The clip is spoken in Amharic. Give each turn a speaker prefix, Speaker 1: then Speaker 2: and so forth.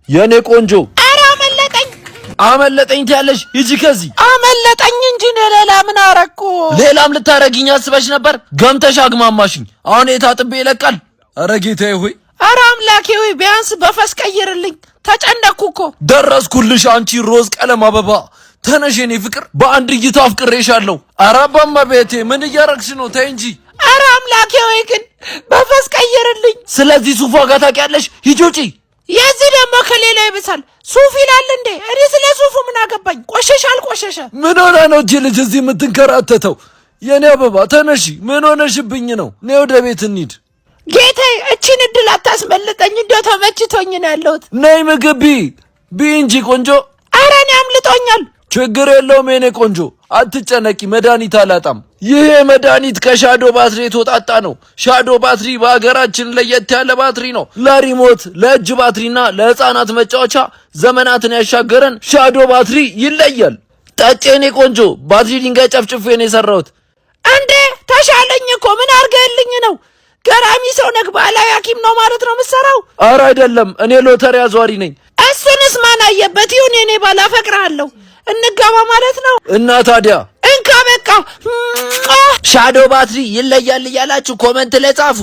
Speaker 1: የኔ ቆንጆ
Speaker 2: ኧረ
Speaker 1: አመለጠኝ ትያለሽ? ሂጂ ከዚህ።
Speaker 2: አመለጠኝ እንጂ ሌላ ምን አረኩ?
Speaker 1: ሌላም ልታረጊኝ አስበሽ ነበር? ገምተሽ አግማማሽኝ። አሁን የታጥቤ ይለቃል። ኧረ ጌታዬ ሆይ፣
Speaker 2: ኧረ አምላኬ ሆይ ቢያንስ በፈስ ቀይርልኝ። ተጨነቅኩ እኮ።
Speaker 1: ደረስኩልሽ አንቺ ሮዝ ቀለም አበባ። ተነሽ የኔ ፍቅር፣ በአንድ እይታ አፍቅሬሻለሁ። ኧረ በመቤቴ ምን እያረግሽ ነው? ተይ እንጂ።
Speaker 2: ኧረ አምላኬ ሆይ ግን በፈስ ቀይርልኝ።
Speaker 1: ስለዚህ ሱፍ ዋጋ ታውቂያለሽ? ሂጂ ውጪ።
Speaker 2: የዚህ ደግሞ ከሌላ ይብሳል። ሱፍ ይላል እንዴ? እኔ ስለ ሱፉ ምን አገባኝ? ቆሸሸ አልቆሸሸ
Speaker 1: ምን ሆነ ነው እቺ ልጅ እዚህ የምትንከራተተው? የኔ አበባ ተነሺ። ምን ሆነሽብኝ ነው? ነይ ወደ ቤት እንሂድ።
Speaker 2: ጌታዬ እቺን እድል አታስመልጠኝ። እንደው ተመችቶኝ ነው ያለሁት።
Speaker 1: ነይ ምግብ ቢ እንጂ ቆንጆ።
Speaker 2: ኧረ እኔ አምልጦኛል።
Speaker 1: ችግር የለውም የኔ ቆንጆ፣ አትጨነቂ። መድኃኒት አላጣም። ይሄ መድኃኒት ከሻዶ ባትሪ የተወጣጣ ነው። ሻዶ ባትሪ በሀገራችን ለየት ያለ ባትሪ ነው። ለሪሞት፣ ለእጅ ባትሪና ለህፃናት መጫወቻ ዘመናትን ያሻገረን ሻዶ ባትሪ ይለያል። ጠጪ የኔ ቆንጆ። ባትሪ ድንጋይ ጨፍጭፌ ነው የሰራሁት።
Speaker 2: እንዴ ተሻለኝ እኮ። ምን አርገህልኝ ነው? ገራሚ ሰው ነህ። ባህላዊ ሐኪም ነው ማለት ነው የምትሰራው?
Speaker 1: ኧረ አይደለም፣ እኔ ሎተሪ አዟሪ ነኝ።
Speaker 2: እሱንስ ማን አየበት? ይሁን የኔ ባል፣ አፈቅርሃለሁ። እንጋባ ማለት ነው።
Speaker 1: እና ታዲያ
Speaker 2: እንካ በቃ።
Speaker 1: ሻዶ ባትሪ ይለያል እያላችሁ ኮመንት ላይ ጻፉ።